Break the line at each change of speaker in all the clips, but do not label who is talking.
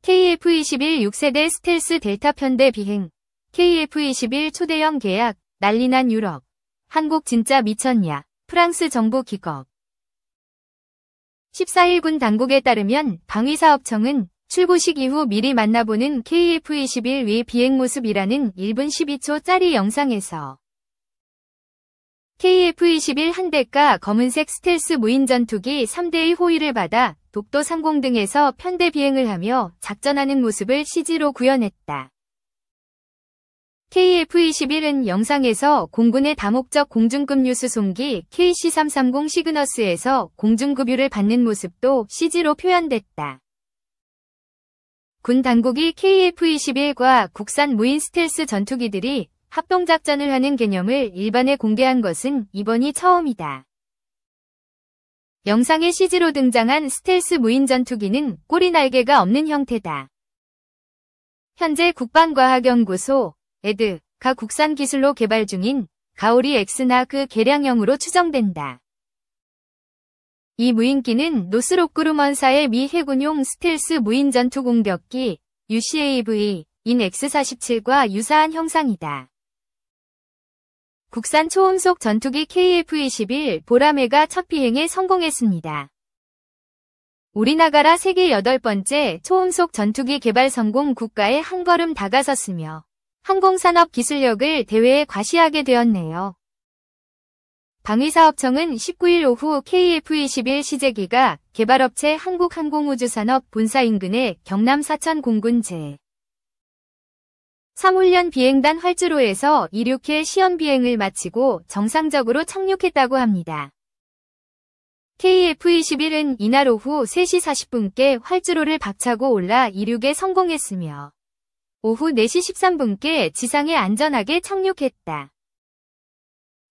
KF-21 6세대 스텔스 델타 편대 비행. KF-21 초대형 계약, 난리난 유럽. 한국 진짜 미쳤냐. 프랑스 정부 기겁. 14일 군 당국에 따르면 방위사업청은 출고식 이후 미리 만나보는 KF-21 위 비행 모습이라는 1분 12초짜리 영상에서 KF-21 한 대가 검은색 스텔스 무인 전투기 3대의 호위를 받아 독도 상공 등에서 편대 비행을 하며 작전하는 모습을 CG로 구현했다. KF-21은 영상에서 공군의 다목적 공중급유 수송기 KC-330 시그너스에서 공중급유를 받는 모습도 CG로 표현됐다. 군 당국이 KF-21과 국산 무인 스텔스 전투기들이 합동작전을 하는 개념을 일반에 공개한 것은 이번이 처음이다. 영상에 CG로 등장한 스텔스 무인 전투기는 꼬리 날개가 없는 형태다. 현재 국방과학연구소 가 국산 기술로 개발 중인 가오리 X나 그 개량형으로 추정된다. 이 무인기는 노스로크루먼사의 미 해군용 스텔스 무인 전투 공격기 UCAV 인 X-47과 유사한 형상이다. 국산 초음속 전투기 KF-21 보라매가 첫 비행에 성공했습니다. 우리나라가 세계 8번째 초음속 전투기 개발 성공 국가에 한 걸음 다가섰으며 항공산업 기술력을 대회에 과시하게 되었네요. 방위사업청은 19일 오후 KF-21 시제기가 개발업체 한국항공우주산업 본사 인근의 경남 사천 공군 제3훈련 비행단 활주로에서 이륙해 시험 비행을 마치고 정상적으로 착륙했다고 합니다. KF-21은 이날 오후 3시 40분께 활주로를 박차고 올라 이륙에 성공했으며 오후 4시 13분께 지상에 안전하게 착륙했다.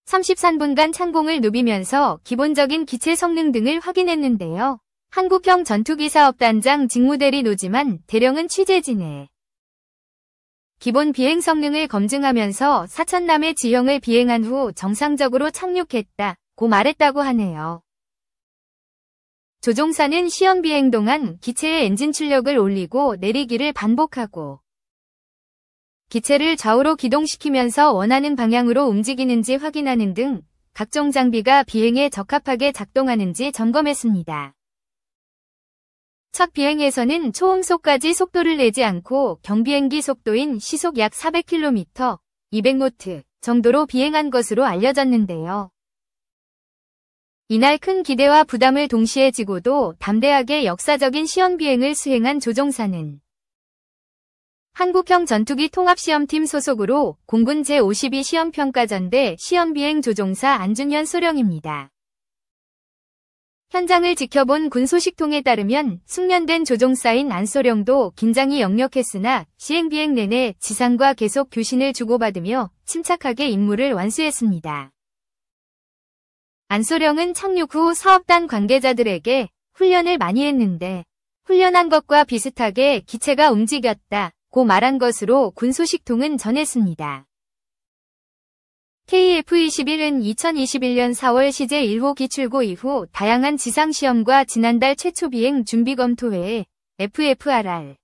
33분간 창공을 누비면서 기본적인 기체 성능 등을 확인했는데요. 한국형 전투기 사업단장 직무대리 노지만 대령은 취재진에 기본 비행 성능을 검증하면서 사천남의 지형을 비행한 후 정상적으로 착륙했다고 말했다고 하네요. 조종사는 시험 비행 동안 기체의 엔진 출력을 올리고 내리기를 반복하고 기체를 좌우로 기동시키면서 원하는 방향으로 움직이는지 확인하는 등 각종 장비가 비행에 적합하게 작동하는지 점검했습니다. 첫 비행에서는 초음속까지 속도를 내지 않고 경비행기 속도인 시속 약 400km, 200노트 정도로 비행한 것으로 알려졌는데요. 이날 큰 기대와 부담을 동시에 지고도 담대하게 역사적인 시험 비행을 수행한 조종사는 한국형 전투기 통합시험팀 소속으로 공군 제52 시험평가전대 시험비행 조종사 안준현 소령입니다. 현장을 지켜본 군 소식통에 따르면 숙련된 조종사인 안소령도 긴장이 역력했으나 시행비행 내내 지상과 계속 교신을 주고받으며 침착하게 임무를 완수했습니다. 안소령은 착륙 후 사업단 관계자들에게 훈련을 많이 했는데 훈련한 것과 비슷하게 기체가 움직였다고 말한 것으로 군 소식통은 전했습니다. KF-21은 2021년 4월 시제 1호 기출고 이후 다양한 지상시험과 지난달 최초 비행 준비검토회에 FFRR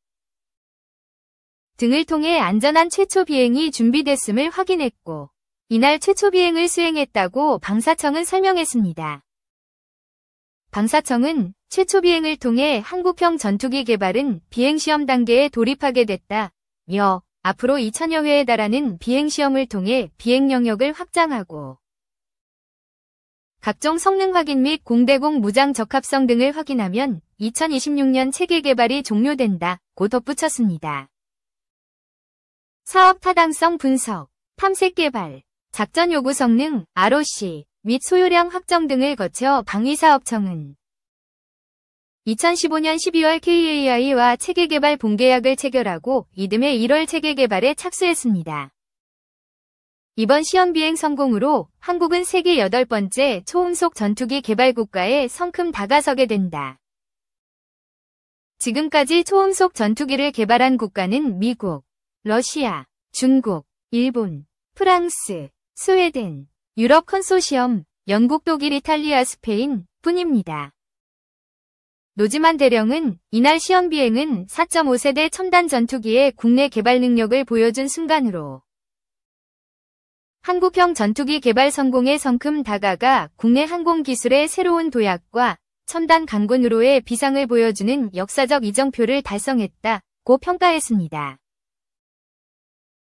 등을 통해 안전한 최초 비행이 준비됐음을 확인했고 이날 최초 비행을 수행했다고 방사청은 설명했습니다. 방사청은 최초 비행을 통해 한국형 전투기 개발은 비행시험 단계에 돌입하게 됐다며 앞으로 2000여 회에 달하는 비행시험을 통해 비행 영역을 확장하고 각종 성능 확인 및 공대공 무장 적합성 등을 확인하면 2026년 체계 개발이 종료된다고 덧붙였습니다. 사업 타당성 분석, 탐색 개발, 작전 요구 성능, ROC 및 소요량 확정 등을 거쳐 방위사업청은 2015년 12월 KAI와 체계개발 본계약을 체결하고 이듬해 1월 체계개발에 착수했습니다. 이번 시험비행 성공으로 한국은 세계 8번째 초음속 전투기 개발 국가에 성큼 다가서게 된다. 지금까지 초음속 전투기를 개발한 국가는 미국, 러시아, 중국, 일본, 프랑스, 스웨덴, 유럽 컨소시엄, 영국, 독일, 이탈리아, 스페인 뿐입니다. 노지만 대령은 이날 시험 비행은 4.5세대 첨단 전투기의 국내 개발 능력을 보여준 순간으로 한국형 전투기 개발 성공의 성큼 다가가 국내 항공기술의 새로운 도약과 첨단 강군으로의 비상을 보여주는 역사적 이정표를 달성했다고 평가했습니다.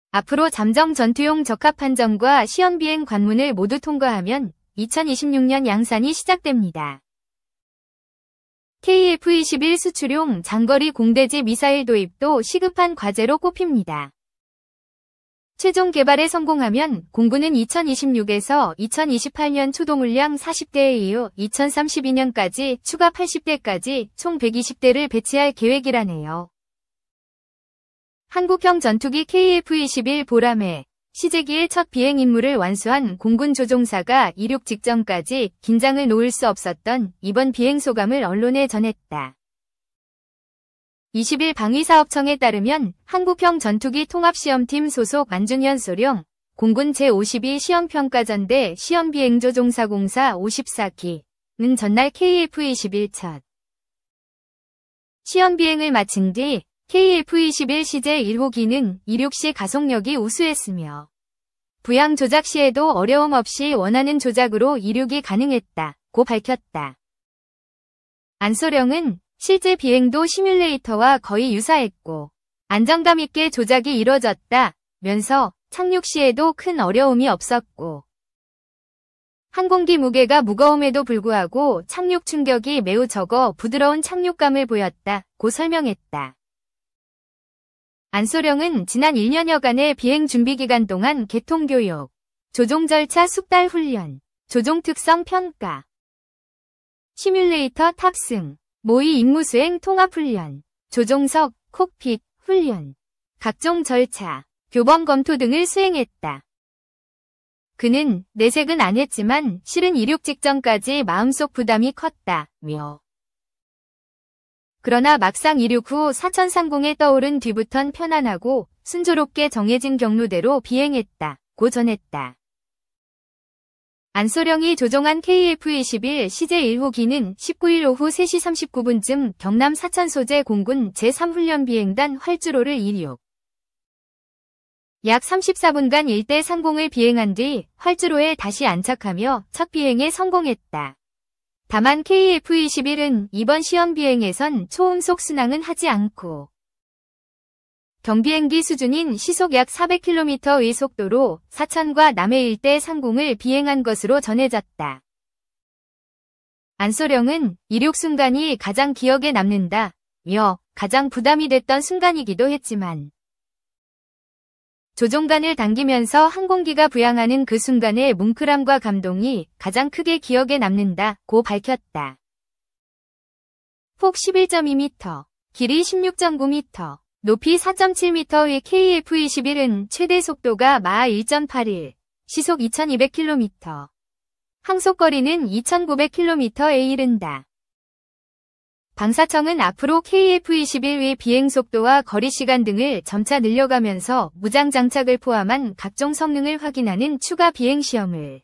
앞으로 잠정 전투용 적합한정과 시험비행 관문을 모두 통과하면 2026년 양산이 시작됩니다. KF-21 수출용 장거리 공대지 미사일 도입도 시급한 과제로 꼽힙니다. 최종 개발에 성공하면 공군은 2026에서 2028년 초동물량 40대에 이어 2032년까지 추가 80대까지 총 120대를 배치할 계획이라네요. 한국형 전투기 KF-21 보람에 시제기의 첫 비행 임무를 완수한 공군 조종사가 이륙 직전까지 긴장을 놓을 수 없었던 이번 비행 소감을 언론에 전했다. 20일 방위사업청에 따르면 한국형 전투기 통합시험팀 소속 안준현 소령, 공군 제52 시험평가전대 시험비행조종사공사 54기는 전날 KF-21 첫 시험비행을 마친 뒤 KF-21 시제 1호기는 이륙 시 가속력이 우수했으며 부양 조작 시에도 어려움 없이 원하는 조작으로 이륙이 가능했다고 밝혔다. 안 소령은 실제 비행도 시뮬레이터와 거의 유사했고 안정감 있게 조작이 이뤄졌다면서 착륙 시에도 큰 어려움이 없었고 항공기 무게가 무거움에도 불구하고 착륙 충격이 매우 적어 부드러운 착륙감을 보였다고 설명했다. 안소령은 지난 1년여간의 비행 준비 기간 동안 개통교육, 조종 절차 숙달 훈련, 조종 특성 평가, 시뮬레이터 탑승, 모의 임무 수행 통합 훈련, 조종석, 콕핏, 훈련, 각종 절차, 교범 검토 등을 수행했다. 그는 내색은 안 했지만 실은 이륙 직전까지 마음속 부담이 컸다며. 그러나 막상 이륙 후 사천상공에 떠오른 뒤부턴 편안하고 순조롭게 정해진 경로대로 비행했다고 전했다. 안소령이 조종한 KF-21 시제 1호기는 19일 오후 3시 39분쯤 경남 사천 소재 공군 제3훈련비행단 활주로를 이륙. 약 34분간 일대 상공을 비행한 뒤 활주로에 다시 안착하며 첫 비행에 성공했다. 다만 KF-21은 이번 시험 비행에선 초음속 순항은 하지 않고 경비행기 수준인 시속 약 400km의 속도로 사천과 남해 일대 상공을 비행한 것으로 전해졌다. 안소령은 이륙 순간이 가장 기억에 남는다며 가장 부담이 됐던 순간이기도 했지만 조종관을 당기면서 항공기가 부양하는 그 순간의 뭉클함과 감동이 가장 크게 기억에 남는다고 밝혔다. 폭 11.2m, 길이 16.9m, 높이 4.7m의 KF-21은 최대 속도가 마하 1.81, 시속 2200km, 항속거리는 2900km에 이른다. 방사청은 앞으로 KF-21의 비행속도와 거리시간 등을 점차 늘려가면서 무장 장착을 포함한 각종 성능을 확인하는 추가 비행시험을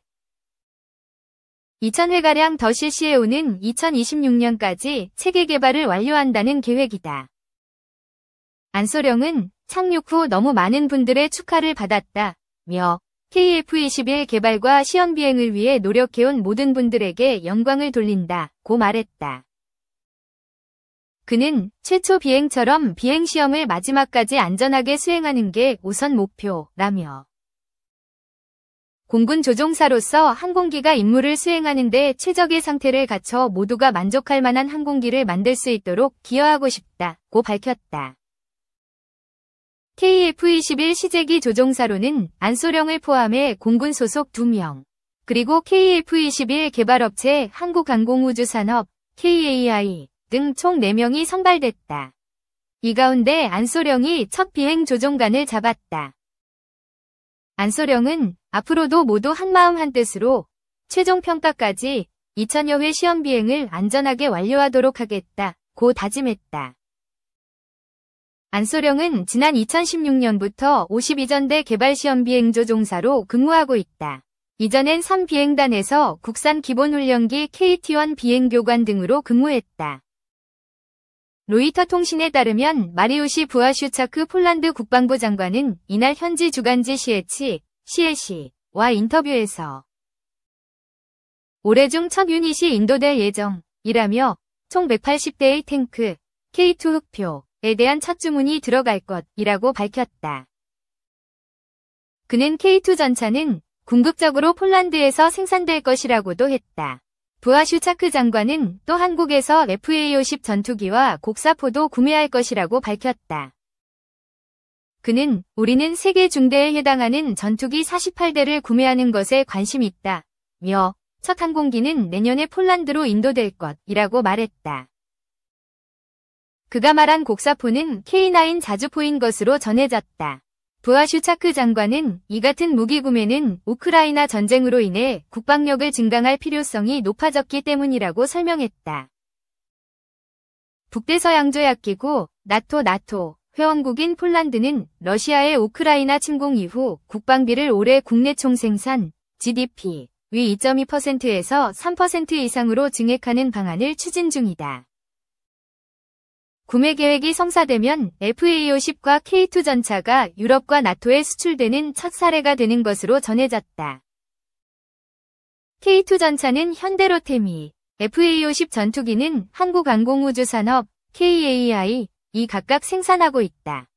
2000회가량 더 실시해오는 2026년까지 체계 개발을 완료한다는 계획이다. 안소령은 착륙 후 너무 많은 분들의 축하를 받았다며 KF-21 개발과 시험 비행을 위해 노력해온 모든 분들에게 영광을 돌린다고 말했다. 그는 최초 비행처럼 비행시험을 마지막까지 안전하게 수행하는 게 우선 목표라며 공군 조종사로서 항공기가 임무를 수행하는 데 최적의 상태를 갖춰 모두가 만족할 만한 항공기를 만들 수 있도록 기여하고 싶다고 밝혔다. KF-21 시제기 조종사로는 안소령을 포함해 공군 소속 2명, 그리고 KF-21 개발업체 한국항공우주산업, KAI 등 총 4명이 선발됐다. 이 가운데 안소령이 첫 비행 조종관을 잡았다. 안소령은 앞으로도 모두 한마음 한뜻으로 최종 평가까지 2000여 회 시험 비행을 안전하게 완료하도록 하겠다고 다짐했다. 안소령은 지난 2016년부터 52전대 개발시험 비행조종사로 근무하고 있다. 이전엔 3비행단에서 국산 기본훈련기 KT-1 비행교관 등으로 근무했다. 로이터 통신에 따르면 마리우시 부아슈차크 폴란드 국방부 장관은 이날 현지 주간지 CH와 인터뷰에서 올해 중 첫 유닛이 인도될 예정이라며 총 180대의 탱크 K2 흑표에 대한 첫 주문이 들어갈 것이라고 밝혔다. 그는 K2 전차는 궁극적으로 폴란드에서 생산될 것이라고도 했다. 부아슈차크 장관은 또 한국에서 FA-50 전투기와 곡사포도 구매할 것이라고 밝혔다. 그는 우리는 세계 중대에 해당하는 전투기 48대를 구매하는 것에 관심 있다며 첫 항공기는 내년에 폴란드로 인도될 것이라고 말했다. 그가 말한 곡사포는 K9 자주포인 것으로 전해졌다. 부아슈차크 장관은 이 같은 무기 구매는 우크라이나 전쟁으로 인해 국방력을 증강할 필요성이 높아졌기 때문이라고 설명했다. 북대서양조약기구 나토 회원국인 폴란드는 러시아의 우크라이나 침공 이후 국방비를 올해 국내 총생산 GDP 위 2.2%에서 3% 이상으로 증액하는 방안을 추진 중이다. 구매 계획이 성사되면 FA-50과 K2 전차가 유럽과 나토에 수출되는 첫 사례가 되는 것으로 전해졌다. K2 전차는 현대로템이, FA-50 전투기는 한국항공우주산업, KAI, 이 각각 생산하고 있다.